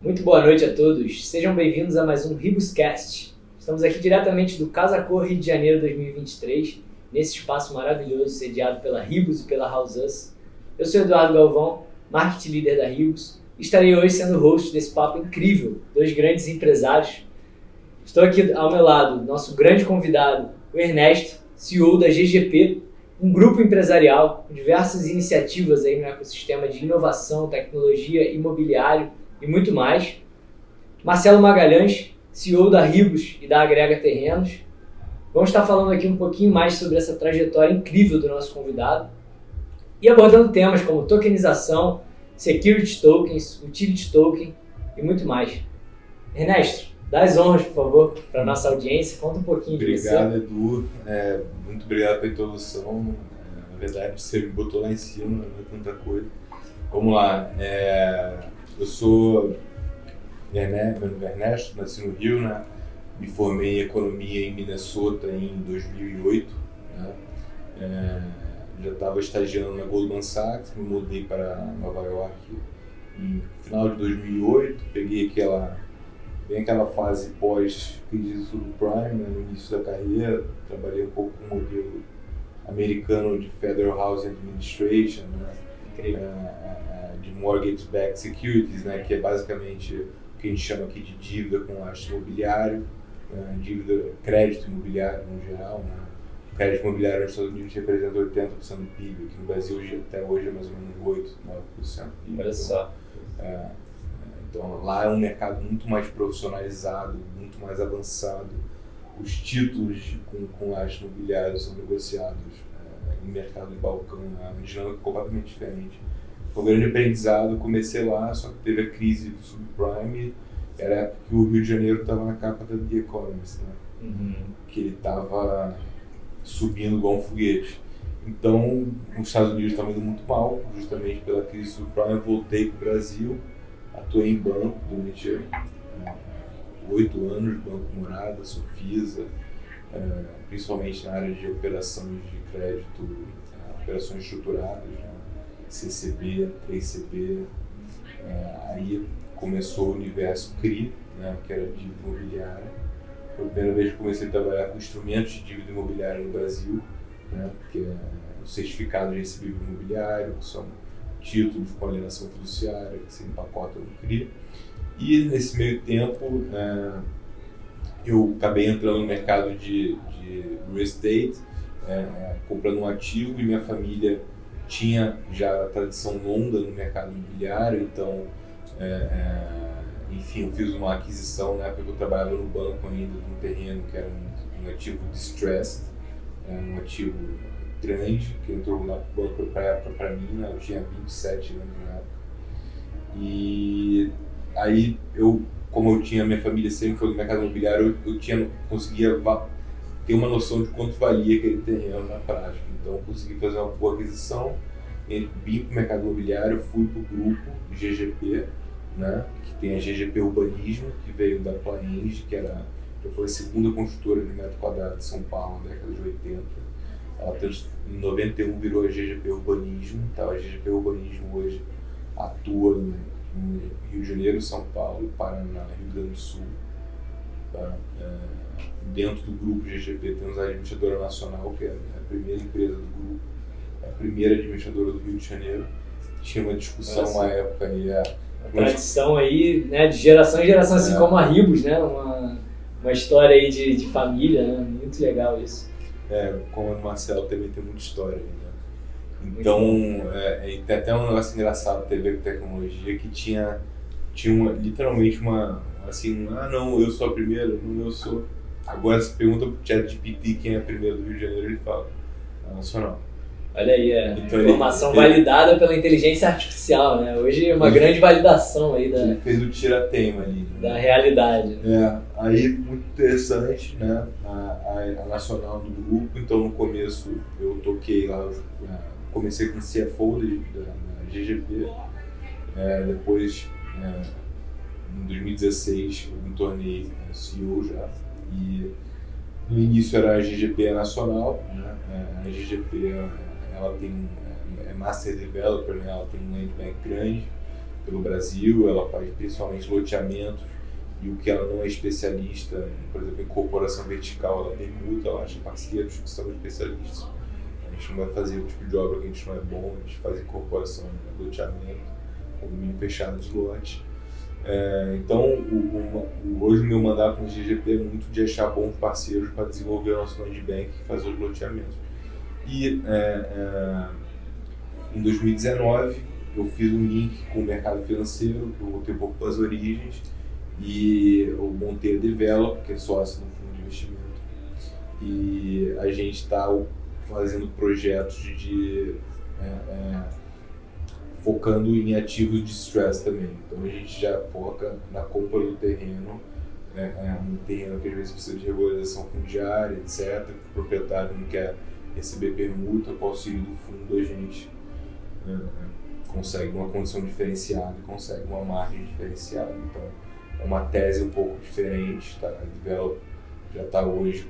Muito boa noite a todos, sejam bem-vindos a mais um Ribuscast. Estamos aqui diretamente do Casa Cor Rio de Janeiro 2023, nesse espaço maravilhoso sediado pela Ribus e pela House Us. Eu sou Eduardo Galvão, marketing leader da Ribus, e estarei hoje sendo host desse papo incrível, dois grandes empresários. Estou aqui ao meu lado, nosso grande convidado, o Ernesto, CEO da GGP, um grupo empresarial com diversas iniciativas aí no ecossistema de inovação, tecnologia, imobiliário e muito mais. Marcelo Magalhães, CEO da Ribus e da Agrega Terrenos. Vamos estar falando aqui um pouquinho mais sobre essa trajetória incrível do nosso convidado e abordando temas como tokenização, security tokens, utility token e muito mais. Ernesto, dá as honras, por favor, para a nossa audiência. Conta um pouquinho de você. Obrigado, Edu. Muito obrigado pela introdução. Na verdade, você me botou lá em cima, não é tanta coisa. Vamos lá. Eu sou Ernesto, nasci no Rio, né? Me formei em economia em Minnesota em 2008. Né? Já estava estagiando na Goldman Sachs, me mudei para Nova York no final de 2008. Peguei aquela fase pós-crise do subprime, né? No início da carreira. Trabalhei um pouco com o modelo americano de Federal Housing Administration, né? De Mortgage-Backed Securities, né? Que é basicamente o que a gente chama aqui de dívida com lastro imobiliário, crédito imobiliário no geral. Né? O crédito imobiliário nos Estados Unidos representa 80% do PIB, aqui no Brasil até hoje é mais ou menos 8, 9% do PIB. Olha só. Então lá é um mercado muito mais profissionalizado, muito mais avançado. Os títulos com lastro imobiliário são negociados em mercado de balcão, uma dinâmica completamente diferente. Foi um grande aprendizado, comecei lá, só que teve a crise do subprime, era a época que o Rio de Janeiro estava na capa da The Economist, né? Uhum. Que ele estava subindo igual um foguete. Então, os Estados Unidos estavam indo muito mal, justamente pela crise do subprime. Eu voltei para o Brasil, atuei em banco durante 8 anos, Banco Morada, Sofisa, principalmente na área de operações de crédito, operações estruturadas, né? CCB, 3CB, aí começou o universo CRI, né, que era dívida imobiliária. Foi a primeira vez que comecei a trabalhar com instrumentos de dívida imobiliária no Brasil, né, que é o certificado de recebível imobiliário, que são títulos com alienação fiduciária, que se empacotam no CRI. E nesse meio tempo, eu acabei entrando no mercado de real estate, comprando um ativo, e minha família tinha já a tradição longa no mercado imobiliário, então, enfim, eu fiz uma aquisição na época que eu trabalhava no banco ainda, de um terreno que era um ativo distressed, um ativo grande, que entrou lá para o banco para mim, né? Eu tinha 27 anos na época. E aí, como eu tinha, minha família sempre foi no mercado imobiliário, eu conseguia ter uma noção de quanto valia aquele terreno na prática. Então, eu consegui fazer uma boa aquisição, vim para o mercado imobiliário, fui para o grupo GGP, né, que tem a GGP Urbanismo, que veio da Plaenge, que foi a segunda construtora de metro quadrado de São Paulo na década de 80. Ela em 91 virou a GGP Urbanismo, então a GGP Urbanismo hoje atua no Rio de Janeiro, São Paulo, Paraná, Rio Grande do Sul. Tá? Dentro do grupo GGP temos a administradora nacional, que é a primeira empresa do grupo, a primeira administradora do Rio de Janeiro. Tinha uma discussão uma época aí. Uma tradição aí, né, de geração em geração, assim como a Ribus, né? Uma história aí de família, né? Muito legal isso. Como o Marcelo também tem muita história aí, né? Então, tem até um negócio engraçado de ver com tecnologia, que tinha literalmente assim, não, eu sou a primeira, não, eu sou. Agora, se pergunta pro ChatGPT quem é a primeira do Rio de Janeiro, ele fala, a Nacional. Olha aí, então informação validada pela inteligência artificial, né? Hoje é uma grande validação aí ele fez o tira-teima ali, né? Da realidade. Aí muito interessante, né? A Nacional do grupo. Então no começo eu toquei lá, comecei com CFO da GGP, depois em 2016 eu me tornei CEO já, e no início era a GGP nacional, né? A GGP ela tem Master Developer, né? Ela tem um land bank grande, pelo Brasil, ela faz principalmente loteamentos, e o que ela não é especialista, por exemplo, em incorporação vertical, ela permuta, ela acha parceiros que são especialistas. A gente não vai fazer o tipo de obra que a gente não é bom, a gente faz incorporação, loteamento, condomínio fechado de lote. Então, hoje o meu mandato no GGP é muito de achar bons parceiros para desenvolver o nosso land bank e fazer os loteamentos. E em 2019 eu fiz um link com o mercado financeiro, que eu voltei um pouco para as origens, e eu montei a Develop, que é sócio do fundo de investimento. E a gente está fazendo projetos focando em ativos de stress também. Então a gente já foca na compra do terreno, um terreno que às vezes precisa de regularização fundiária, etc. Que o proprietário não quer receber permuta, com o auxílio do fundo a gente consegue uma condição diferenciada e consegue uma margem diferenciada. Então é uma tese um pouco diferente, tá? A Develop já está hoje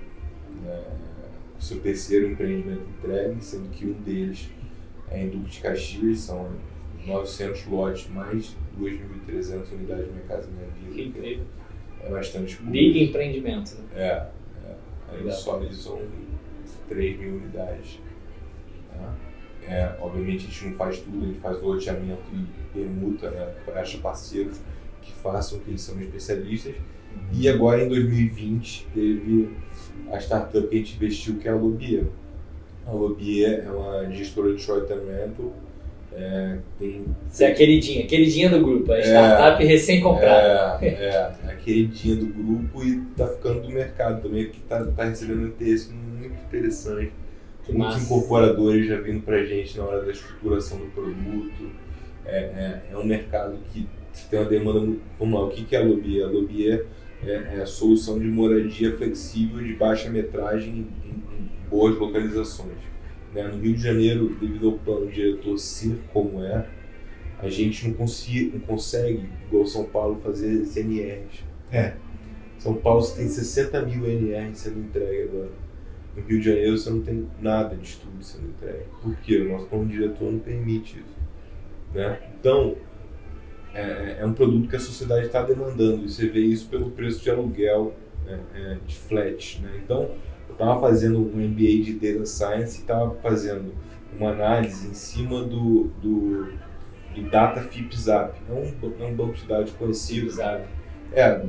com o seu terceiro empreendimento entregue, sendo que um deles é em Duque de Caxias, são 900 lotes, mais 2.300 unidades de Minha Casa Minha Vida. Que incrível. É bastante coisa. Big empreendimento, né? Aí só eles são 3.000 unidades. Tá? Obviamente a gente não faz tudo, a gente faz loteamento e permuta, né? Acha parceiros que façam, que eles são especialistas. E agora em 2020 teve a startup que a gente investiu, que é a Lobier. A Lobier é uma gestora de short-term rental. Você é a queridinha do grupo, a startup recém-comprada. A queridinha do grupo e está ficando do mercado também, que está recebendo um interesse muito interessante. Muitos incorporadores já vindo para a gente na hora da estruturação do produto. É um mercado que tem uma demanda. Vamos lá, o que é a Lobier? A Lobier é a solução de moradia flexível de baixa metragem em boas localizações. No Rio de Janeiro, devido ao plano diretor ser como é, a gente não consegue, igual São Paulo, fazer NRs. São Paulo você tem 60 mil NRs sendo entregue agora. No Rio de Janeiro você não tem nada de estúdio sendo entregue. Por quê? O nosso plano diretor não permite isso. Então, é um produto que a sociedade está demandando, e você vê isso pelo preço de aluguel de flat. Então, eu estava fazendo um MBA de Data Science e estava fazendo uma análise em cima do Data FIPZAP. É um banco de dados conhecido.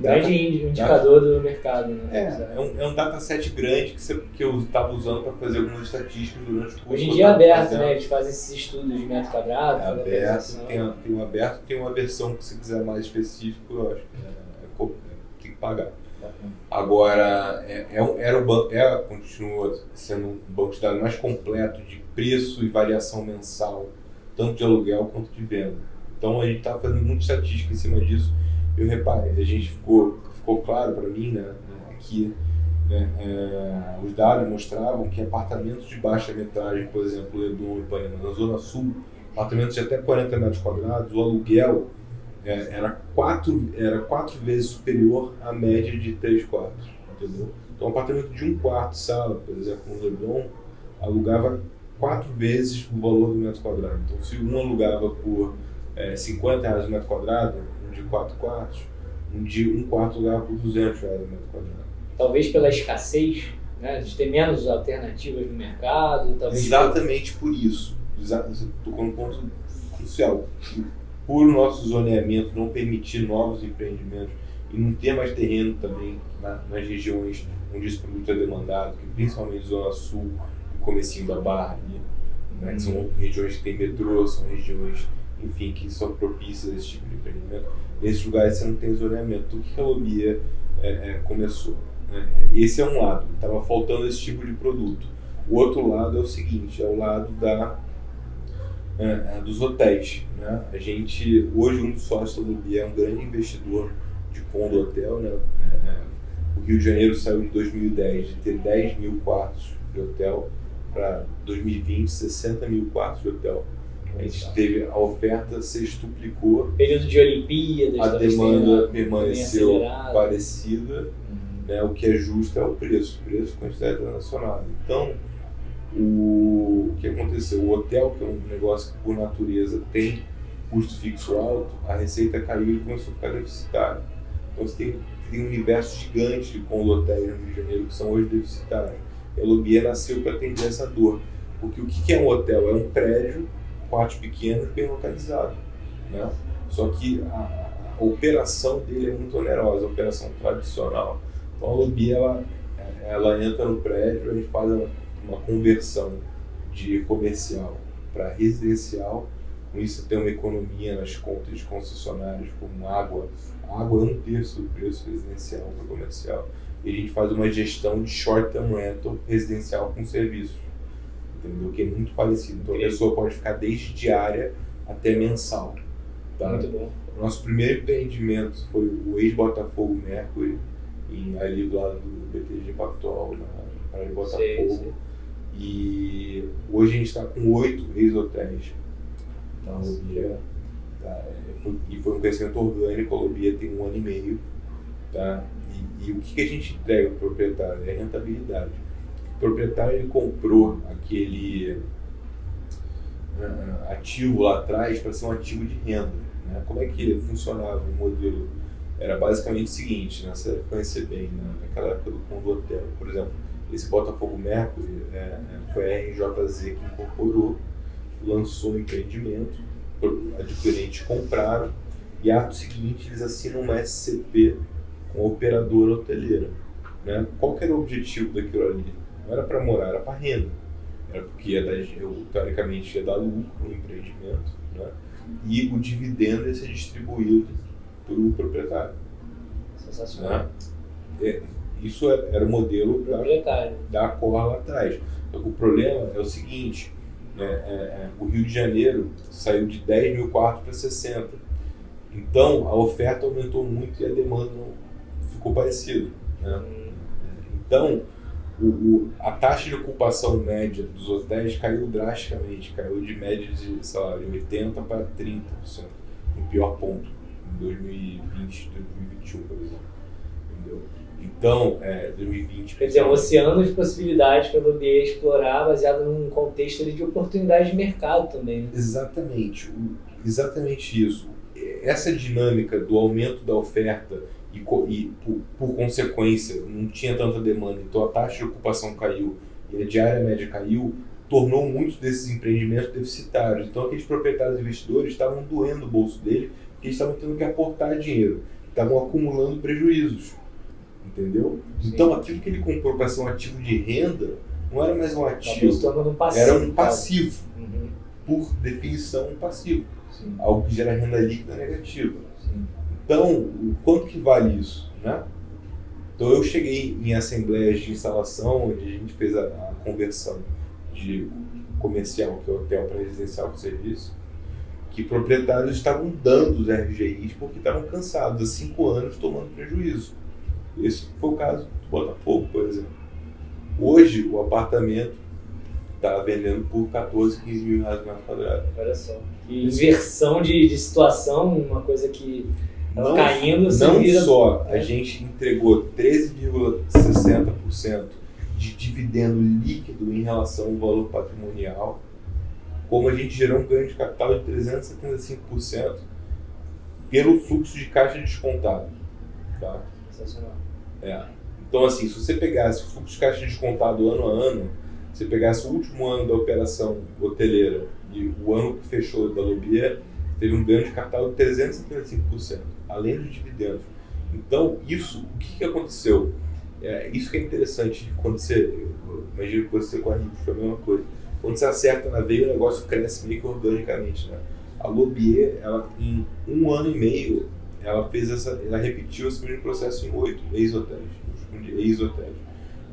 Grande indicador do mercado. Né? É um dataset grande que eu estava usando para fazer algumas estatísticas durante o curso. Hoje em dia é aberto, né? Eles fazem esses estudos de metro quadrado. É aberto, tem um aberto, tem uma versão que se quiser mais específico, eu acho que tem que pagar. Agora, continua sendo um banco de dados mais completo de preço e variação mensal, tanto de aluguel quanto de venda. Então a gente está fazendo muita estatística em cima disso. Eu reparei, a gente ficou claro para mim, que os dados mostravam que apartamentos de baixa metragem, por exemplo, Leblon e Ipanema, na Zona Sul, apartamentos de até 40 metros quadrados, o aluguel era quatro vezes superior à média de 3 quartos, entendeu? Então, um apartamento de 1 quarto, sala, por exemplo, no Leblon, alugava 4 vezes o valor do metro quadrado. Então, se um alugava por R$50 o metro quadrado, um de 4 quartos, um de 1 quarto alugava por R$200 o metro quadrado. Talvez pela escassez, né, de ter menos alternativas no mercado. Talvez exatamente por isso. Tocou num ponto crucial. Por o nosso zoneamento não permitir novos empreendimentos e não ter mais terreno também nas regiões onde esse produto é demandado, principalmente Zona Sul e comecinho da Barra, que são regiões que tem metrô, são regiões, enfim, que são propícias a esse tipo de empreendimento. Nesses lugares você não tem zoneamento. O que a Lobier começou? Esse é um lado, estava faltando esse tipo de produto. O outro lado é o seguinte, é o lado dos hotéis. A gente, hoje, um dos sócios da Lobier é um grande investidor de condo hotel. O Rio de Janeiro saiu de 2010 de ter 10 mil quartos de hotel para 2020 60 mil quartos de hotel. A gente teve a oferta, se estuplicou, período de Olimpíadas, a demanda permaneceu parecida, o que é justo é o preço quantidade internacional. Então, o que aconteceu? O hotel, que é um negócio que por natureza tem custo fixo alto, a receita caiu e começou a ficar deficitária. Então você tem um universo gigante de condotéis no Rio de Janeiro que são hoje deficitários. E a Lobier nasceu para atender essa dor. Porque o que é um hotel? É um prédio, quartos pequenos, bem localizado, né? Só que a operação dele é muito onerosa, a operação tradicional. Então a Lobier, ela entra no prédio, a gente faz uma conversão de comercial para residencial. Com isso tem uma economia nas contas de concessionários, como água. A água é 1/3 do preço residencial para comercial. E a gente faz uma gestão de short-term rental residencial com serviços, entendeu? Que é muito parecido. Então a pessoa pode ficar desde diária até mensal. Tá? Muito bom. O nosso primeiro empreendimento foi o ex-Botafogo Mercury, ali do lado do BTG Pactual, na praia de Botafogo. Sei. E hoje a gente está com 8 ex-hotéis. Então, a Lobier, e foi um crescimento orgânico. A Lobier tem 1 ano e meio. Tá? E o que a gente entrega para o proprietário? É rentabilidade. O proprietário ele comprou aquele ativo lá atrás para ser um ativo de renda. Né? Como é que funcionava o modelo? Era basicamente o seguinte, nessa época eu recebi bem, naquela época do Condotel, por exemplo, esse Botafogo Mercury foi a RJZ que incorporou, lançou o empreendimento, adquirentes compraram e ato seguinte eles assinam uma SCP com a operadora hoteleira. Né? Qual que era o objetivo daquilo ali? Não era para morar, era para renda. Era porque teoricamente ia dar lucro no empreendimento, né? E o dividendo ia ser distribuído para o proprietário. Sensacional. Né? Isso era o modelo da Accor lá atrás. Então, o problema é o seguinte, o Rio de Janeiro saiu de 10 mil quartos para 60. Então, a oferta aumentou muito e a demanda ficou parecida. Né? Então, a taxa de ocupação média dos hotéis caiu drasticamente, caiu de média de 80% para 30%, no pior ponto, em 2020, 2021, por exemplo. Entendeu? Então, 2020... Quer dizer, um oceano de possibilidades para a Lobier explorar, baseado num contexto ali de oportunidade de mercado também. Né? Exatamente isso. Essa dinâmica do aumento da oferta e por consequência, não tinha tanta demanda, então a taxa de ocupação caiu e a diária média caiu, tornou muitos desses empreendimentos deficitários. Então, aqueles proprietários e investidores estavam doendo o bolso dele, porque eles estavam tendo que aportar dinheiro, estavam acumulando prejuízos. Entendeu? Sim. Então, aquilo que ele comprou para ser um ativo de renda não era mais um ativo, era um passivo. Uhum. Por definição, um passivo. Sim. Algo que gera renda líquida negativa. Sim. Então, quanto que vale isso? Né? Então, eu cheguei em assembleias de instalação, onde a gente fez a conversão de comercial, que é hotel, para residencial com serviço, que proprietários estavam dando os RGIs porque estavam cansados, há 5 anos tomando prejuízo. Esse foi o caso do Botafogo, por exemplo. Hoje, o apartamento está vendendo por 14, 15 mil reais no metro quadrado. Olha só. E inversão de situação, uma coisa que estava caindo. A gente entregou 13,60% de dividendo líquido em relação ao valor patrimonial, como a gente gerou um ganho de capital de 375% pelo fluxo de caixa descontado. Tá? Sensacional. Então, assim, se você pegasse o fluxo de caixa descontado ano a ano, se você pegasse o último ano da operação hoteleira e o ano que fechou da Lobier, teve um ganho de capital de 375%, além dos dividendos. Então, o que aconteceu? Isso que é interessante, quando você, imagino que você com a Ribos foi a mesma coisa, quando você acerta na veia, o negócio cresce meio que organicamente. Né? A Lobier, ela, em 1 ano e meio, ela repetiu esse mesmo processo em 8 ex-hotéis.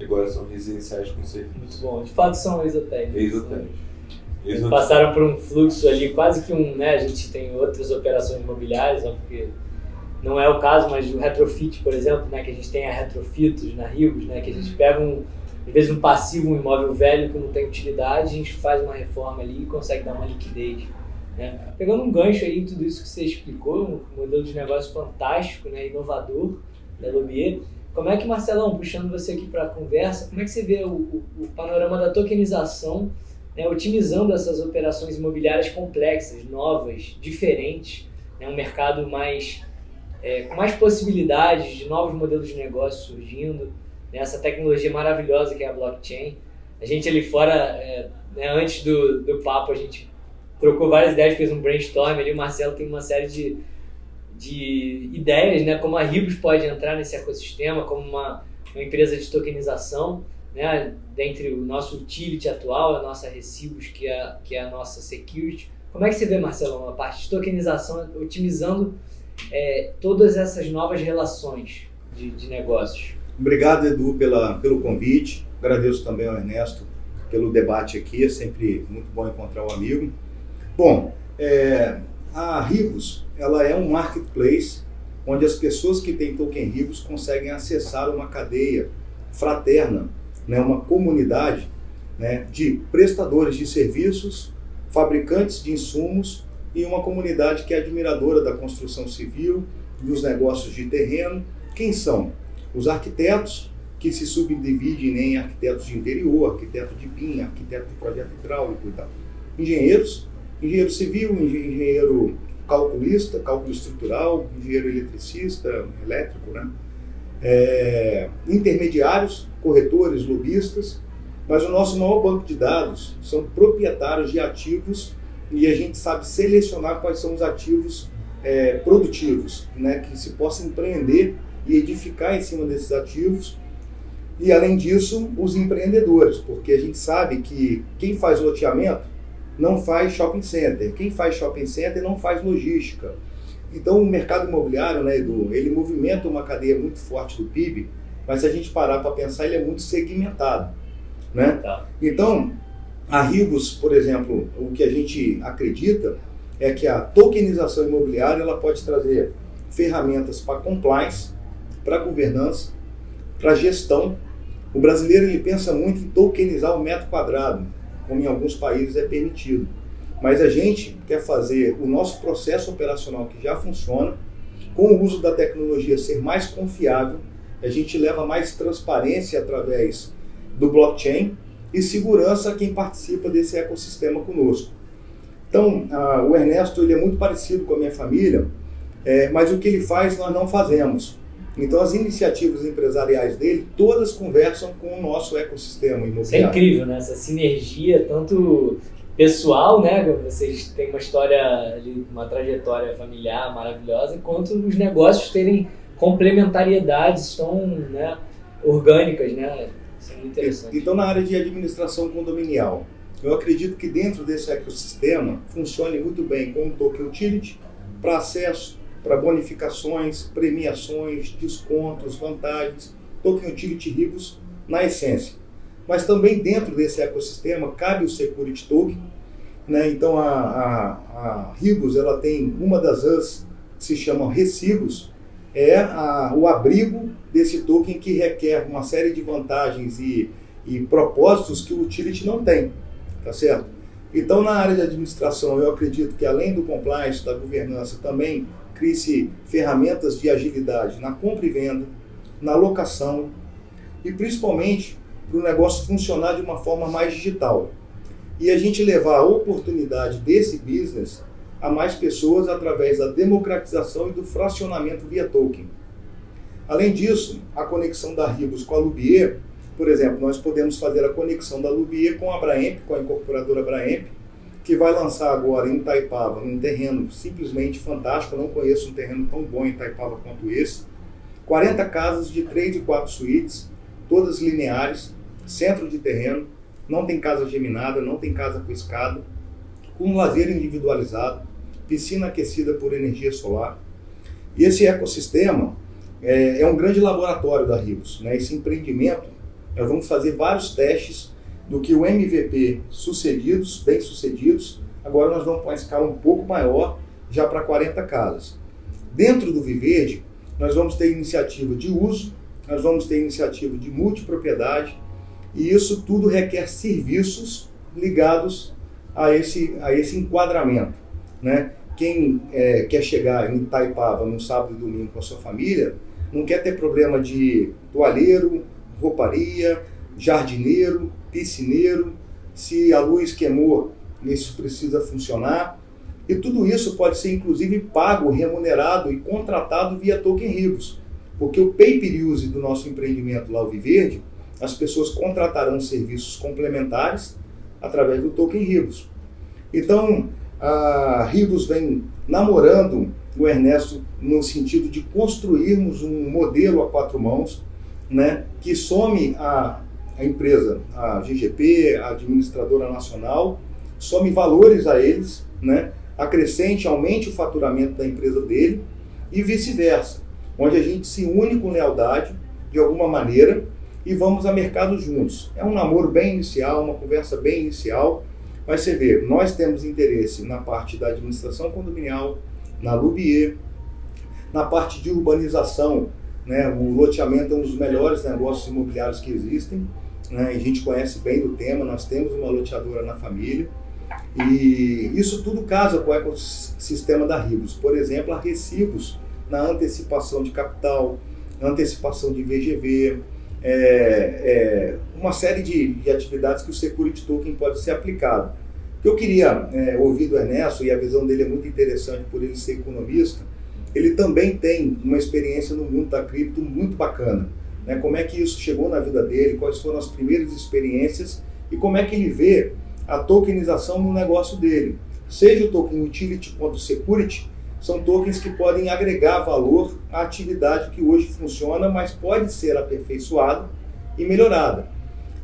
Agora são residenciais com serviço. Muito bom, de fato são ex-hotéis. Ex-hotéis. Passaram por um fluxo ali, quase que a gente tem outras operações imobiliárias, porque não é o caso, mas o retrofit, por exemplo, né, que a gente tem a retrofitos na Ribos, né, que a gente pega às vezes um passivo, um imóvel velho que não tem utilidade, a gente faz uma reforma ali e consegue dar uma liquidez. Né? Pegando um gancho aí em tudo isso que você explicou, um modelo de negócio fantástico, né, inovador da Lobier. Como é que, Marcelão, puxando você aqui para a conversa, como é que você vê o panorama da tokenização, né, otimizando essas operações imobiliárias complexas, novas, diferentes, né, um mercado com mais possibilidades de novos modelos de negócio surgindo, né, essa tecnologia maravilhosa que é a blockchain. A gente ali fora, né, antes do papo, a gente trocou várias ideias, fez um brainstorm ali, o Marcelo tem uma série de ideias, né, como a Ribus pode entrar nesse ecossistema, como uma empresa de tokenização, né, dentre o nosso utility atual, a nossa Recibos, que é a nossa security. Como é que você vê, Marcelo, uma parte de tokenização, otimizando todas essas novas relações de negócios? Obrigado, Edu, pelo convite. Agradeço também ao Ernesto pelo debate aqui. É sempre muito bom encontrar um amigo. Bom, a Ribus, ela é um marketplace onde as pessoas que têm token Ribus conseguem acessar uma cadeia fraterna, né, uma comunidade, né, de prestadores de serviços, fabricantes de insumos e uma comunidade que é admiradora da construção civil, dos negócios de terreno. Quem são? Os arquitetos, que se subdividem em arquitetos de interior, arquiteto de BIM, arquiteto de projeto hidráulico e tal. Engenheiros, engenheiro civil, engenheiro calculista, cálculo estrutural, engenheiro eletricista, elétrico, né? Intermediários, corretores, lobistas, mas o nosso maior banco de dados são proprietários de ativos e a gente sabe selecionar quais são os ativos produtivos, né, que se possa empreender e edificar em cima desses ativos. E além disso, os empreendedores, porque a gente sabe que quem faz loteamento não faz shopping center, quem faz shopping center não faz logística. Então o mercado imobiliário, né, Edu, ele movimenta uma cadeia muito forte do PIB, mas se a gente parar para pensar, ele é muito segmentado, né? Tá. Então, a Ribus, por exemplo, o que a gente acredita é que a tokenização imobiliária ela pode trazer ferramentas para compliance, para governança, para gestão. O brasileiro ele pensa muito em tokenizar o metro quadrado, como em alguns países é permitido. Mas a gente quer fazer o nosso processo operacional que já funciona, com o uso da tecnologia ser mais confiável, a gente leva mais transparência através do blockchain e segurança a quem participa desse ecossistema conosco. Então, o Ernesto ele é muito parecido com a minha família, mas o que ele faz nós não fazemos. Então, as iniciativas empresariais dele, todas conversam com o nosso ecossistema imobiliário. Isso é incrível, né? Essa sinergia, tanto pessoal, né? Vocês têm uma história, uma trajetória familiar maravilhosa, quanto os negócios terem complementariedades tão, né, orgânicas, né? Isso é muito interessante. Então, na área de administração condominial, eu acredito que dentro desse ecossistema funcione muito bem com o token utility para acesso, para bonificações, premiações, descontos, vantagens, token utility Ribus na essência. Mas também dentro desse ecossistema cabe o security token, né? Então a Ribus ela tem uma das AS que se chama Recibos, o abrigo desse token que requer uma série de vantagens e propósitos que o utility não tem, tá certo? Então na área de administração eu acredito que além do compliance, da governança, também crie-se ferramentas de agilidade na compra e venda, na locação e principalmente para o negócio funcionar de uma forma mais digital. E a gente levar a oportunidade desse business a mais pessoas através da democratização e do fracionamento via token. Além disso, a conexão da Ribus com a Lubier, por exemplo, nós podemos fazer a conexão da Lubier com a Abraemp, com a incorporadora Abraemp, que vai lançar agora em Itaipava um terreno simplesmente fantástico. Eu não conheço um terreno tão bom em Itaipava quanto esse. 40 casas de 3 e 4 suítes, todas lineares, centro de terreno, não tem casa geminada, não tem casa com escada, com um lazer individualizado, piscina aquecida por energia solar. E esse ecossistema é um grande laboratório da Ribus, né? Esse empreendimento, nós vamos fazer vários testes do que o MVP bem sucedidos, agora nós vamos para uma escala um pouco maior, já para 40 casas. Dentro do Viverde, nós vamos ter iniciativa de uso, nós vamos ter iniciativa de multipropriedade, e isso tudo requer serviços ligados a esse enquadramento, né? Quem quer chegar em Itaipava no sábado e domingo com a sua família, não quer ter problema de toalheiro, rouparia, jardineiro, piscineiro, se a luz queimou, isso precisa funcionar. E tudo isso pode ser, inclusive, pago, remunerado e contratado via Token Ribus. Porque o pay-per-use do nosso empreendimento lá, o Viverde, as pessoas contratarão serviços complementares através do Token Ribus. Então, a Ribus vem namorando o Ernesto no sentido de construirmos um modelo a 4 mãos, né, que some a empresa, a GGP, a administradora nacional, some valores a eles, né, acrescente, aumente o faturamento da empresa dele e vice-versa, onde a gente se une com lealdade, de alguma maneira, e vamos a mercado juntos. É um namoro bem inicial, uma conversa bem inicial, mas você vê, nós temos interesse na parte da administração condominial, na Lubier, na parte de urbanização, né? O loteamento é um dos melhores negócios imobiliários que existem, né? A gente conhece bem do tema, nós temos uma loteadora na família, e isso tudo casa com o ecossistema da Ribus. Por exemplo, a Recibus na antecipação de capital, antecipação de VGV, uma série de atividades que o Security Token pode ser aplicado. O que eu queria ouvir do Ernesto, e a visão dele é muito interessante por ele ser economista, ele também tem uma experiência no mundo da cripto muito bacana, né? Como é que isso chegou na vida dele, quais foram as primeiras experiências e como é que ele vê a tokenização no negócio dele. Seja o token utility quanto o security, são tokens que podem agregar valor à atividade que hoje funciona, mas pode ser aperfeiçoada e melhorada.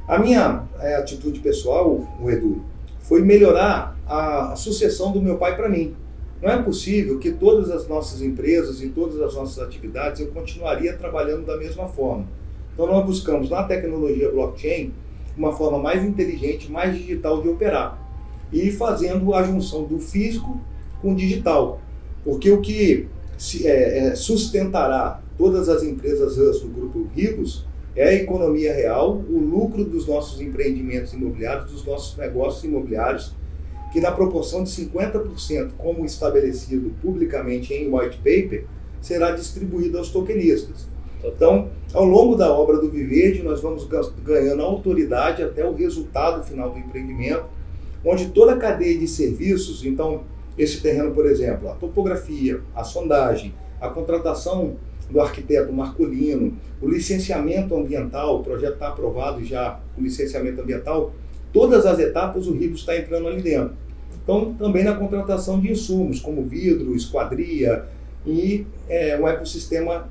A minha atitude pessoal, o Edu, foi melhorar a sucessão do meu pai para mim. Não é possível que todas as nossas empresas e todas as nossas atividades eu continuaria trabalhando da mesma forma. Então nós buscamos na tecnologia blockchain uma forma mais inteligente, mais digital de operar e fazendo a junção do físico com o digital. Porque o que sustentará todas as empresas do grupo Ribus é a economia real, o lucro dos nossos empreendimentos imobiliários, dos nossos negócios imobiliários, que na proporção de 50%, como estabelecido publicamente em white paper, será distribuído aos tokenistas. Então, ao longo da obra do Viverde, nós vamos ganhando autoridade até o resultado final do empreendimento, onde toda a cadeia de serviços, então, esse terreno, por exemplo, a topografia, a sondagem, a contratação do arquiteto Marcolino, o licenciamento ambiental, o projeto está aprovado já, o licenciamento ambiental, todas as etapas o Ribus está entrando ali dentro. Então, também na contratação de insumos, como vidro, esquadria e um ecossistema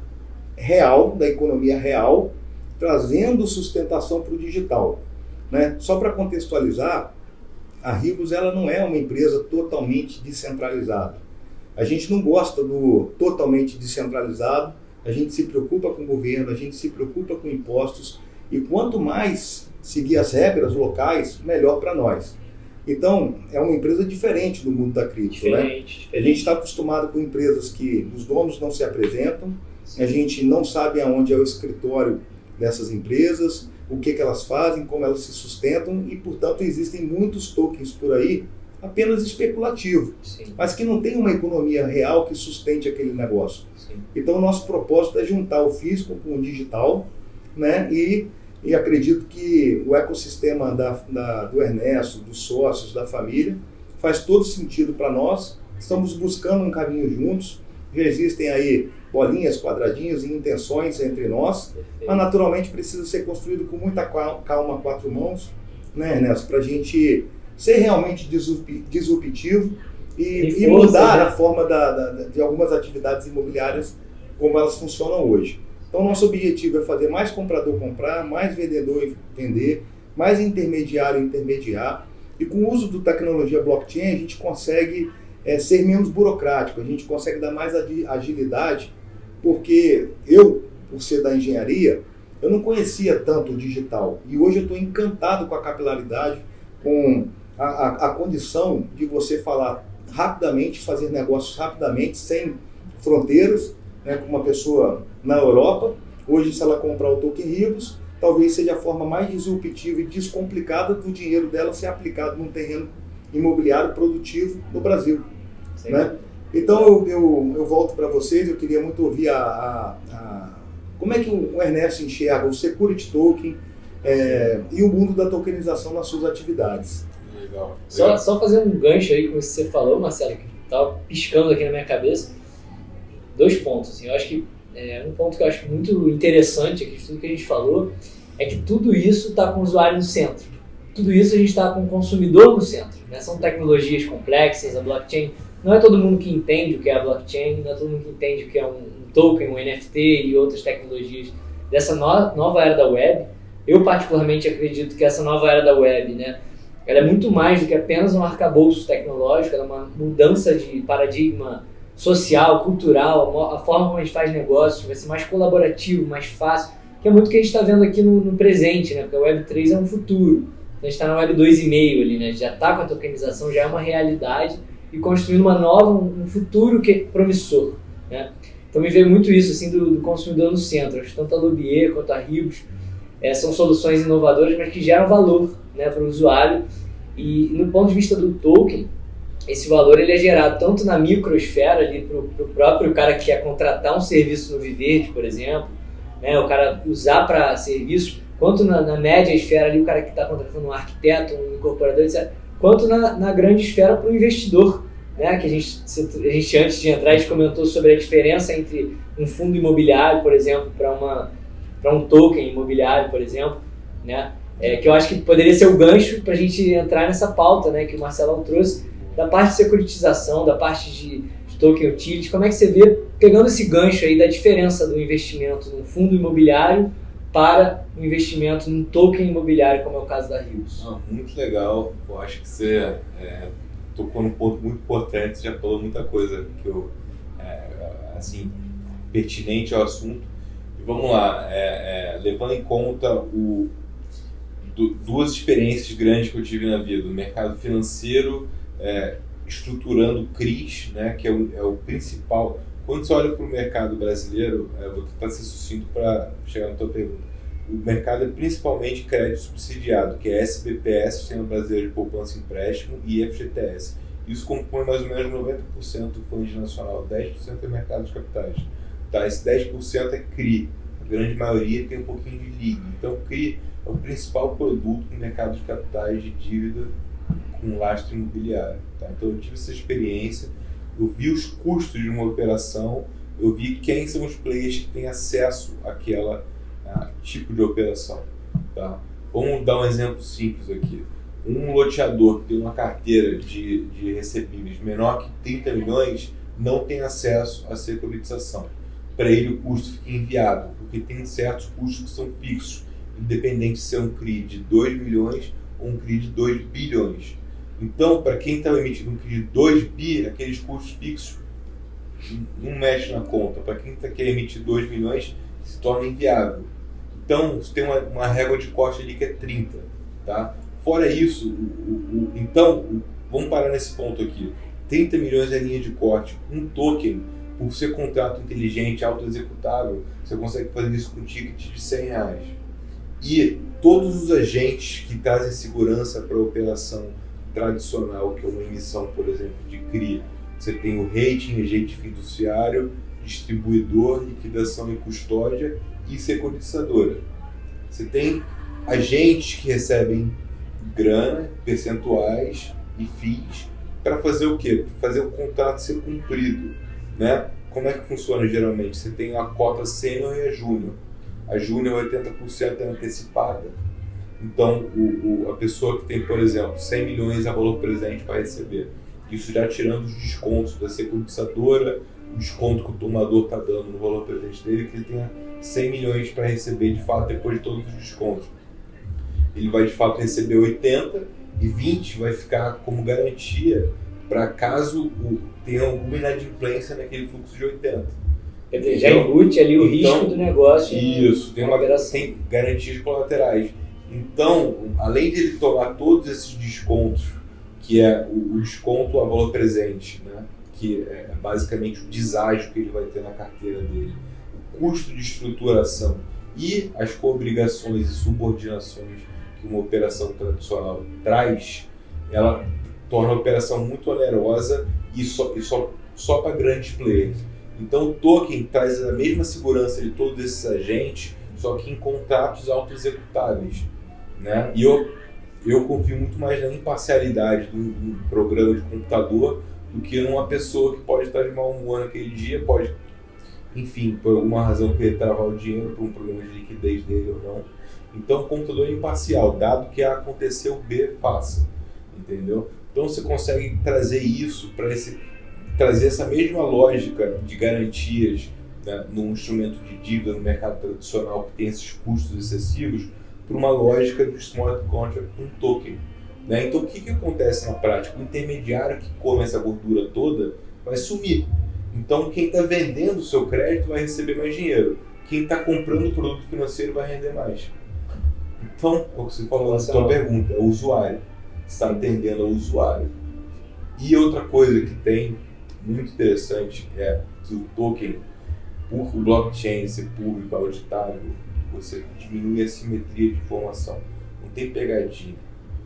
real, da economia real, trazendo sustentação para o digital, né? Só para contextualizar, a Ribus ela não é uma empresa totalmente descentralizada. A gente não gosta do totalmente descentralizado, a gente se preocupa com o governo, a gente se preocupa com impostos, e quanto mais seguir as regras locais, melhor para nós. Então, é uma empresa diferente do mundo da cripto, né? A gente está acostumado com empresas que os donos não se apresentam, a gente não sabe aonde é o escritório dessas empresas, o que elas fazem, como elas se sustentam, e, portanto, existem muitos tokens por aí apenas especulativo, mas que não tem uma economia real que sustente aquele negócio. Sim. Então, o nosso propósito é juntar o físico com o digital, né? E acredito que o ecossistema do Ernesto, dos sócios, da família, faz todo sentido para nós. Estamos buscando um caminho juntos, já existem aí bolinhas, quadradinhos e intenções entre nós, perfeito, mas naturalmente precisa ser construído com muita calma a 4 mãos, né, Ernesto, para a gente ser realmente disruptivo e mudar a forma de algumas atividades imobiliárias como elas funcionam hoje. Então, nosso objetivo é fazer mais comprador comprar, mais vendedor vender, mais intermediário intermediar, e com o uso da tecnologia blockchain a gente consegue ser menos burocrático, a gente consegue dar mais agilidade, porque eu, por ser da engenharia, eu não conhecia tanto o digital, e hoje eu estou encantado com a capilaridade, com a condição de você falar rapidamente, fazer negócios rapidamente, sem fronteiras, né, com uma pessoa na Europa. Hoje, se ela comprar o Token Ribus, talvez seja a forma mais disruptiva e descomplicada do dinheiro dela ser aplicado num terreno imobiliário produtivo no Brasil. Né? Então, eu volto para vocês, eu queria muito ouvir como é que o Ernesto enxerga o Security Token, e o mundo da tokenização nas suas atividades. Legal. Só fazer um gancho aí com o que você falou, Marcelo, que estava piscando aqui na minha cabeça. 2 pontos. Assim, eu acho que um ponto que eu acho muito interessante aqui de tudo que a gente falou é que tudo isso está com o usuário no centro. Tudo isso a gente está com o consumidor no centro. Né? São tecnologias complexas, a blockchain. Não é todo mundo que entende o que é a blockchain, não é todo mundo que entende o que é um token, um NFT e outras tecnologias dessa nova era da web. Eu particularmente acredito que essa nova era da web, né, ela é muito mais do que apenas um arcabouço tecnológico, ela é uma mudança de paradigma social, cultural, a forma como a gente faz negócios vai ser mais colaborativo, mais fácil, que é muito o que a gente está vendo aqui no presente, né, porque a Web 3 é um futuro. A gente está na Web 2,5 ali, né, já está com a tokenização, já é uma realidade e construindo um futuro que é promissor, né. Então me veio muito isso assim, do consumidor no centro, acho que tanto a Lobier quanto a Ribus são soluções inovadoras, mas que geram valor, né, para o usuário. E no ponto de vista do token, esse valor ele é gerado tanto na microesfera ali para o próprio cara que quer contratar um serviço no Viverde, por exemplo, né, o cara usar para serviços, quanto na média esfera ali o cara que está contratando um arquiteto, um incorporador, etc., quanto na grande esfera para o investidor, né, que a gente antes de entrar a gente comentou sobre a diferença entre um fundo imobiliário, por exemplo, para um token imobiliário, por exemplo, né, que eu acho que poderia ser o gancho para a gente entrar nessa pauta, né, que o Marcelão trouxe, da parte de securitização, da parte de token utility. Como é que você vê, pegando esse gancho aí da diferença do investimento num fundo imobiliário para o investimento num token imobiliário, como é o caso da Ribus? Muito legal, eu acho que você tocou num ponto muito importante, você já falou muita coisa que eu, assim, pertinente ao assunto. E vamos lá, levando em conta duas experiências grandes que eu tive na vida, o mercado financeiro, estruturando CRIs, né, que é o principal. Quando você olha para o mercado brasileiro, vou tentar ser sucinto para chegar na tua pergunta. O mercado é principalmente crédito subsidiado, que é SBPS, Sistema Brasileiro de Poupança e Empréstimo, e FGTS. Isso compõe mais ou menos 90% do fundo nacional, 10% é mercado de capitais. Tá? Esse 10% é CRI, a grande maioria tem um pouquinho de LIG. Então, CRI é o principal produto no mercado de capitais de dívida com lastro imobiliário. Tá? Então, eu tive essa experiência, eu vi os custos de uma operação, eu vi quem são os players que têm acesso àquela tipo de operação. Tá? Vamos dar um exemplo simples aqui. Um loteador que tem uma carteira de recebíveis menor que 30 milhões não tem acesso à securitização. Para ele o custo fica inviável, porque tem certos custos que são fixos, independente de ser um CRI de 2 milhões ou um CRI de 2 bilhões. Então, para quem está emitindo um CRI de 2 bi, aqueles custos fixos não mexem na conta. Para quem quer emitir 2 milhões, se torna inviável. Então, você tem uma régua de corte ali que é 30. Tá? Fora isso, então, vamos parar nesse ponto aqui. 30 milhões é a linha de corte. Um token, por ser contrato inteligente, auto-executável, você consegue fazer isso com um ticket de R$100. E todos os agentes que trazem segurança para a operação tradicional, que é uma emissão, por exemplo, de CRI, você tem o rating, agente fiduciário, distribuidor, liquidação e custódia e securitizadora. Você tem agentes que recebem grana, percentuais e FIIs para fazer o quê? Fazer o contrato ser cumprido. Né? Como é que funciona geralmente? Você tem a cota sênior e a júnior. A júnior 80% é antecipada. Então, a pessoa que tem, por exemplo, 100 milhões a valor presente para receber, isso já tirando os descontos da securitizadora, o desconto que o tomador está dando no valor presente dele, que ele tenha 100 milhões para receber de fato depois de todos os descontos. Ele vai de fato receber 80 e 20 vai ficar como garantia para caso tenha alguma inadimplência naquele fluxo de 80. Quer dizer, já embute ali o risco do negócio. Isso, tem garantias colaterais. Então, além de ele tomar todos esses descontos, que é o desconto a valor presente, né, que é basicamente o deságio que ele vai ter na carteira dele, o custo de estruturação e as coobrigações e subordinações que uma operação tradicional traz, ela torna a operação muito onerosa e só para grandes players. Então o token traz a mesma segurança de todos esses agentes, só que em contratos auto-executáveis. né? E eu confio muito mais na imparcialidade do programa de computador do que numa pessoa que pode estar de mau humor naquele dia, pode, enfim, por alguma razão querer travar o dinheiro por um problema de liquidez dele ou não. Então o computador é imparcial, dado que A aconteceu, B faça, entendeu? Então você consegue trazer isso para trazer essa mesma lógica de garantias, né, num instrumento de dívida no mercado tradicional que tem esses custos excessivos, para uma lógica do smart contract com token, né? Então o que acontece na prática? O intermediário que come essa gordura toda vai sumir. Então quem está vendendo o seu crédito vai receber mais dinheiro, quem está comprando o produto financeiro vai render mais. Então, é o que você falou na sua pergunta, é o usuário, está atendendo ao usuário. E outra coisa que tem muito interessante é que o token, por o blockchain ser público, auditável, você diminui a simetria de informação. Não tem pegadinha.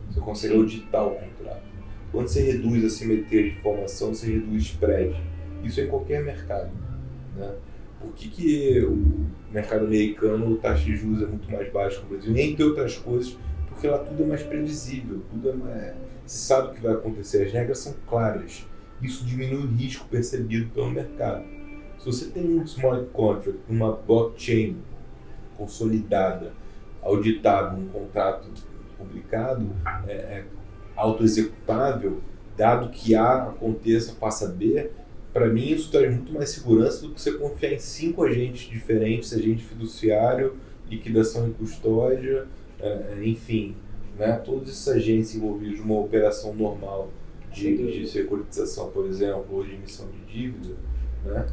Você consegue auditar o contrato. Quando você reduz a simetria de informação, você reduz spread. Isso é em qualquer mercado, né? Por que o mercado americano, o taxa de juros é muito mais baixo que o Brasil? Nem tem outras coisas, porque lá tudo é mais previsível. Você sabe o que vai acontecer, as regras são claras. Isso diminui o risco percebido pelo mercado. Se você tem um smart contract, uma blockchain consolidada, auditável, um contrato publicado, autoexecutável, dado que A aconteça, faça B, para mim isso traz muito mais segurança do que você confiar em 5 agentes diferentes, agente fiduciário, liquidação e custódia, enfim, né? Todos esses agentes envolvidos numa operação normal de securitização, por exemplo, ou de emissão de dívida, né?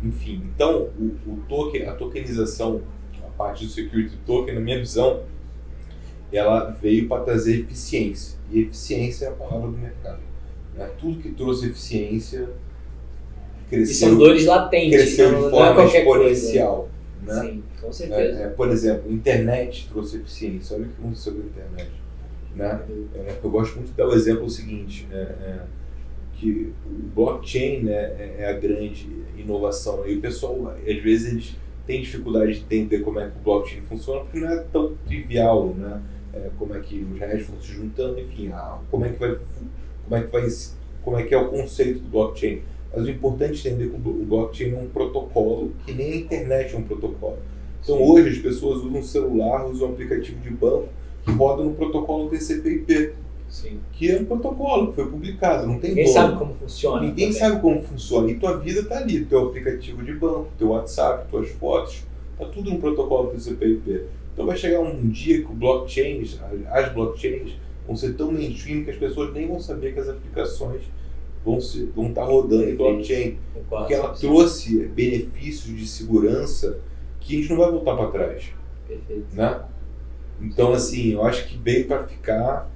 Enfim, então o token, a tokenização, a parte do security token, na minha visão, ela veio para trazer eficiência, e eficiência é a palavra do mercado, né? Tudo que trouxe eficiência cresceu, e são dores latentes, cresceu de forma exponencial, né? Sim, com certeza. Por exemplo, a internet trouxe eficiência. Olha o que aconteceu com a internet, né? Eu gosto muito de dar o exemplo seguinte, que o blockchain, né, é a grande inovação. E o pessoal, às vezes, eles têm dificuldade de entender como é que o blockchain funciona, porque não é tão trivial, né? Como é que os reais vão se juntando, enfim, como é que é o conceito do blockchain. Mas o importante é entender que o blockchain é um protocolo, que nem a internet é um protocolo. Então hoje as pessoas usam celular, usam um aplicativo de banco que roda no protocolo TCP/IP. Sim. Que é um protocolo que foi publicado, não tem Ninguém dono. sabe como funciona. Ninguém sabe como funciona. E tua vida está ali, teu aplicativo de banco, teu WhatsApp, tuas fotos, está tudo no protocolo TCP/IP. Então vai chegar um dia que o blockchain, as blockchains vão ser tão mainstream que as pessoas nem vão saber que as aplicações vão estar rodando em blockchain. Porque ela trouxe benefícios de segurança que a gente não vai voltar para trás. Perfeito. Né? Então, assim, eu acho que veio para ficar,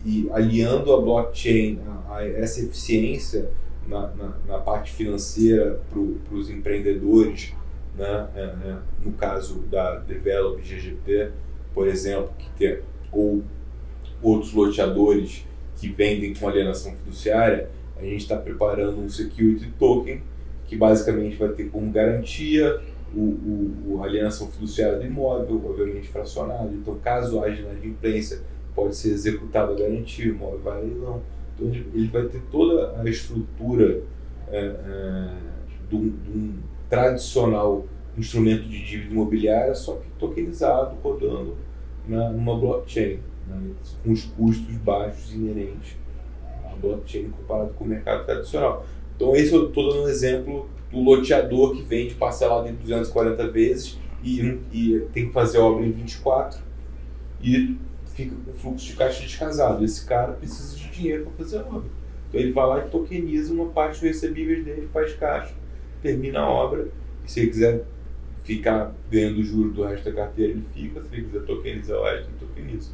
e aliando a blockchain a essa eficiência na parte financeira para os empreendedores, né? No caso da Develop GGP, por exemplo, ou outros loteadores que vendem com alienação fiduciária, a gente está preparando um security token que basicamente vai ter como garantia a alienação fiduciária do imóvel, obviamente fracionado. Então, caso haja inadimplência, pode ser executada a garantia, o imóvel vai a leilão. Então, ele vai ter toda a estrutura de um tradicional instrumento de dívida imobiliária, só que tokenizado, rodando numa blockchain, né, com os custos baixos inerentes à blockchain comparado com o mercado tradicional. Então, esse eu estou dando um exemplo do loteador que vende parcelado em 240 vezes e tem que fazer obra em 24 e fica com fluxo de caixa descasado. Esse cara precisa de dinheiro para fazer a obra. Então ele vai lá e tokeniza uma parte dos recebíveis dele, faz caixa, termina a obra, e se ele quiser ficar ganhando juros do resto da carteira, ele fica. Se ele quiser tokenizar o resto, ele tokeniza.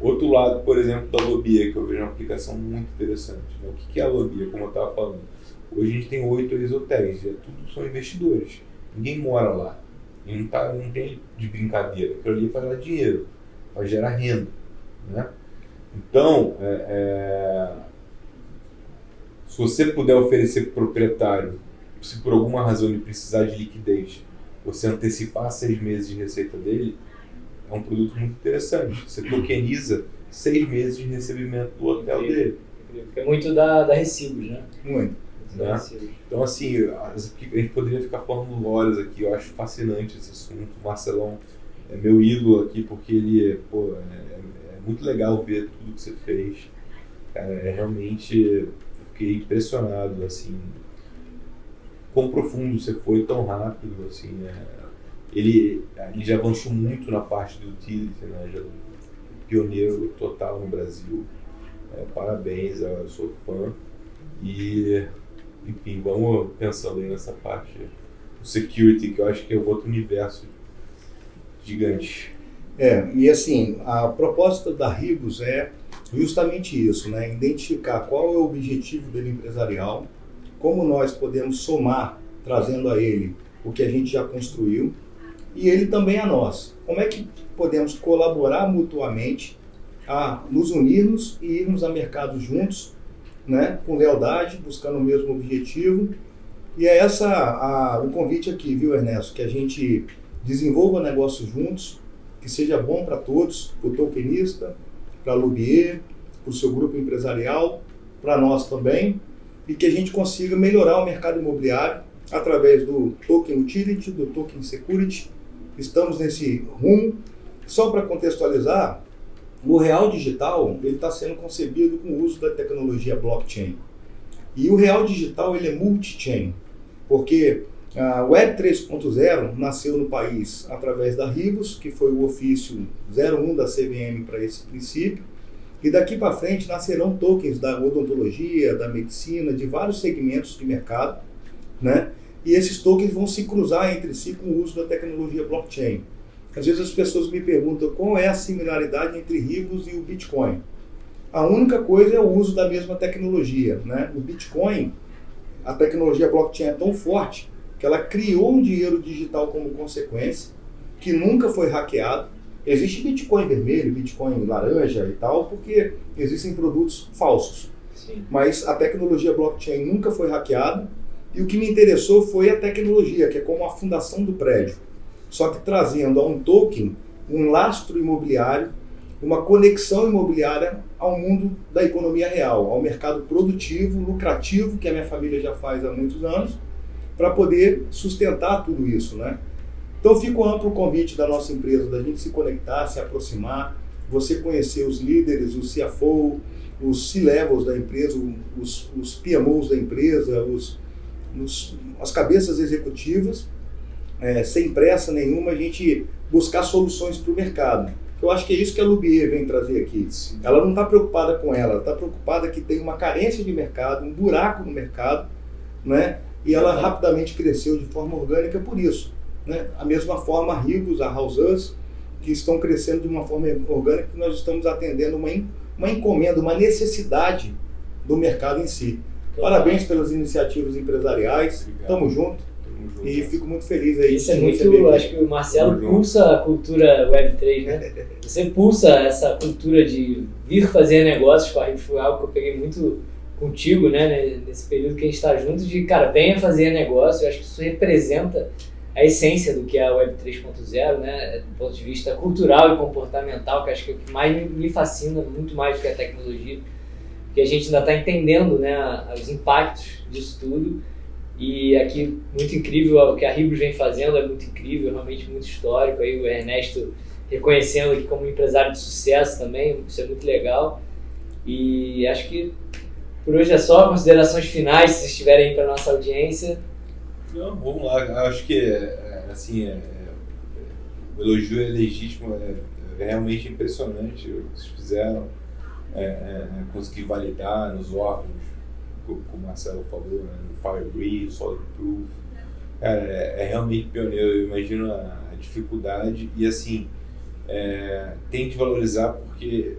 Outro lado, por exemplo, da Lobia, que eu vejo uma aplicação muito interessante. Né? O que é a Lobia, como eu estava falando? Hoje a gente tem 8 ex-hotéis, tudo são investidores. Ninguém mora lá. E não tem de brincadeira. Aquilo ali é para dar dinheiro, para gerar renda. Né? Então, se você puder oferecer para o proprietário, se por alguma razão ele precisar de liquidez, você antecipar 6 meses de receita dele, é um produto muito interessante. Você tokeniza 6 meses de recebimento do hotel dele. É muito da Recibos, né? Muito. Né? Então, assim, a gente poderia ficar falando horas aqui. Eu acho fascinante esse assunto. O Marcelão é meu ídolo aqui, porque ele é muito legal ver tudo que você fez. Cara, realmente, eu fiquei impressionado, assim, quão profundo você foi, tão rápido, assim, ele já avançou muito na parte do utility, né? Já pioneiro total no Brasil. Parabéns, eu sou fã. E, enfim, vamos pensando aí nessa parte do security, que eu acho que é outro universo gigante. E assim, a proposta da Ribus é justamente isso, né? Identificar qual é o objetivo dele empresarial, como nós podemos somar, trazendo a ele o que a gente já construiu, e ele também a nós. Como é que podemos colaborar mutuamente a nos unirmos e irmos a mercado juntos, né? Com lealdade, buscando o mesmo objetivo. E é o convite aqui, viu, Ernesto? Que a gente desenvolva negócios juntos, que seja bom para todos, para o tokenista, para a Lubier, para o seu grupo empresarial, para nós também, e que a gente consiga melhorar o mercado imobiliário através do Token Utility, do Token Security. Estamos nesse rumo. Só para contextualizar, o Real Digital está sendo concebido com o uso da tecnologia blockchain. E o Real Digital ele é multi-chain, porque a Web 3.0 nasceu no país através da Ribus, que foi o ofício 01 da CVM para esse princípio, e daqui para frente nascerão tokens da odontologia, da medicina, de vários segmentos de mercado, né? E esses tokens vão se cruzar entre si com o uso da tecnologia blockchain. Às vezes as pessoas me perguntam qual é a similaridade entre Ribus e o Bitcoin. A única coisa é o uso da mesma tecnologia, né? O Bitcoin, a tecnologia blockchain é tão forte que ela criou um dinheiro digital como consequência, que nunca foi hackeado. Existe Bitcoin vermelho, Bitcoin laranja e tal, porque existem produtos falsos. Sim. Mas a tecnologia blockchain nunca foi hackeada, e o que me interessou foi a tecnologia, que é como a fundação do prédio. Só que trazendo a um token, um lastro imobiliário, uma conexão imobiliária ao mundo da economia real, ao mercado produtivo, lucrativo, que a minha família já faz há muitos anos, para poder sustentar tudo isso, né? Então fica o amplo convite da nossa empresa, da gente se conectar, se aproximar, você conhecer os líderes, os CFO, os C-levels da empresa, os PMOs da empresa, as cabeças executivas, sem pressa nenhuma, a gente buscar soluções para o mercado. Eu acho que é isso que a Lubier vem trazer aqui. Sim. Ela não está preocupada com ela está preocupada que tem uma carência de mercado, um buraco no mercado, né? E ela rapidamente cresceu de forma orgânica por isso, né? A mesma forma a Ribus, a House, que estão crescendo de uma forma orgânica, que nós estamos atendendo uma encomenda, uma necessidade do mercado em si. Parabéns pelas iniciativas empresariais, tamo junto. E fico muito feliz aí. Isso é muito, acho que o Marcelo pulsa a cultura Web3, né? Você pulsa essa cultura de vir fazer negócios com a Ribus, foi algo que eu peguei muito contigo, né? Nesse período que a gente está junto, de, cara, venha fazer negócio. Eu acho que isso representa a essência do que é a Web 3.0, né? Do ponto de vista cultural e comportamental, que acho que é o que mais me fascina, muito mais do que a tecnologia, porque a gente ainda está entendendo, né, os impactos disso tudo. E aqui, muito incrível o que a Ribus vem fazendo, é muito incrível, realmente muito histórico. Aí o Ernesto reconhecendo aqui como empresário de sucesso também, isso é muito legal. E acho que por hoje é só. Considerações finais, se vocês tiverem aí para nossa audiência. Não, vamos lá. Acho que o elogio é legítimo, é realmente impressionante o que vocês fizeram, conseguir validar nos órgãos, como o Marcelo falou, né, no Firebreeze, Solid Proof. Cara, é realmente pioneiro. Eu imagino a dificuldade e assim, tem que valorizar porque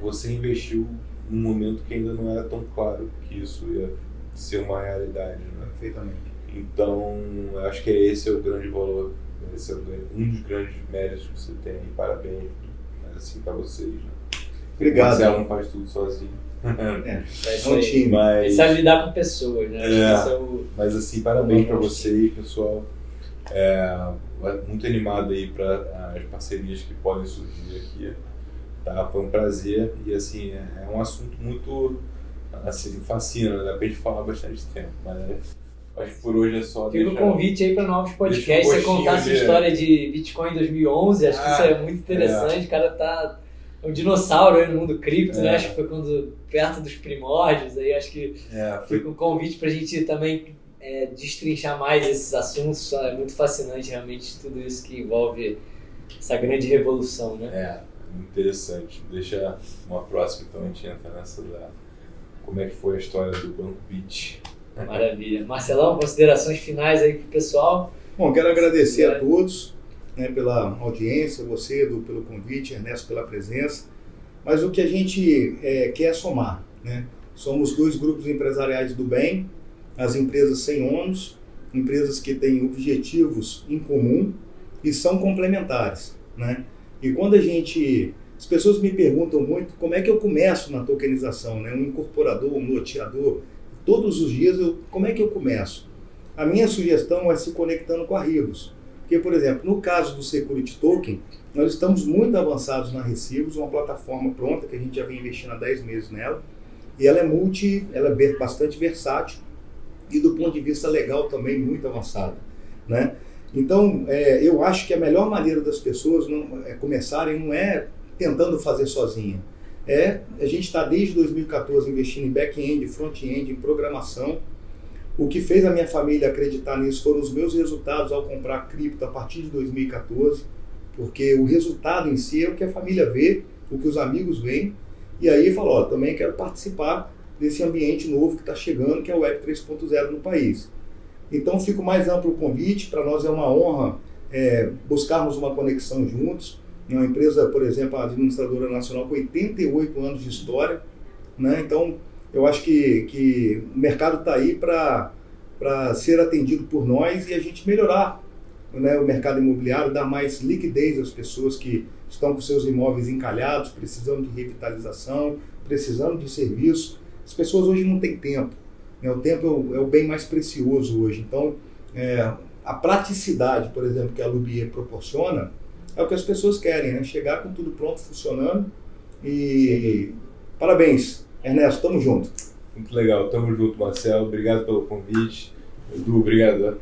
você investiu num momento que ainda não era tão claro que isso ia ser uma realidade, né? Perfeitamente. Então, acho que esse é o grande valor, esse é um dos grandes méritos que você tem. Parabéns, assim, para vocês. Né? Obrigado. O Marcelo não faz tudo sozinho. É um time. Ele sabe lidar com pessoas, né? Mas assim, parabéns para vocês, pessoal. Muito animado aí para as parcerias que podem surgir aqui. Tá? Foi um prazer e assim, é um assunto muito assim, fascina, dá pra gente falar bastante tempo, mas acho que por hoje é só. Fica o convite aí para novos podcasts, você contar a sua história de Bitcoin em 2011, acho que isso é muito interessante, o cara tá um dinossauro aí no mundo cripto, né? Acho que foi quando perto dos primórdios, aí acho que fica um convite pra gente também destrinchar mais esses assuntos, é muito fascinante realmente tudo isso que envolve essa grande revolução, né? Interessante. Deixa uma próxima, então a gente entra nessa como é que foi a história do Banco Bit. Maravilha. Marcelão, considerações finais aí pro pessoal? Bom, quero agradecer a todos, né, pela audiência, você, Edu, pelo convite, Ernesto, pela presença. Mas o que a gente quer somar, né? Somos 2 grupos empresariais do bem, as empresas sem ônus, empresas que têm objetivos em comum e são complementares, né? E quando as pessoas me perguntam muito como é que eu começo na tokenização, né? Um incorporador, um loteador, todos os dias, como é que eu começo? A minha sugestão é se conectando com a Ribus. Porque, por exemplo, no caso do Security Token, nós estamos muito avançados na Recibos, uma plataforma pronta que a gente já vem investindo há 10 meses nela, e ela é bastante versátil e do ponto de vista legal também muito avançada, né? Então, eu acho que a melhor maneira das pessoas começarem não é tentando fazer sozinha. A gente está desde 2014 investindo em back-end, front-end, em programação. O que fez a minha família acreditar nisso foram os meus resultados ao comprar cripto a partir de 2014, porque o resultado em si é o que a família vê, o que os amigos veem, e aí falou, também quero participar desse ambiente novo que está chegando, que é o Web 3.0 no país. Então, fica o mais amplo o convite. Para nós é uma honra buscarmos uma conexão juntos. É uma empresa, por exemplo, a administradora nacional com 88 anos de história, né? Então, eu acho que o mercado está aí para ser atendido por nós e a gente melhorar, né, o mercado imobiliário, dar mais liquidez às pessoas que estão com seus imóveis encalhados, precisando de revitalização, precisando de serviço. As pessoas hoje não têm tempo. O tempo é o bem mais precioso hoje. Então, a praticidade, por exemplo, que a Lubier proporciona, é o que as pessoas querem, né? Chegar com tudo pronto, funcionando. E parabéns, Ernesto, tamo junto. Muito legal, tamo junto, Marcelo. Obrigado pelo convite. Edu, obrigado.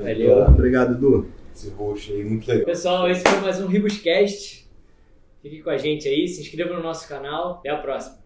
Valeu. Obrigado, Edu. Esse host aí, muito legal. Pessoal, esse foi mais um Ribuscast. Fique com a gente aí, se inscreva no nosso canal. Até a próxima.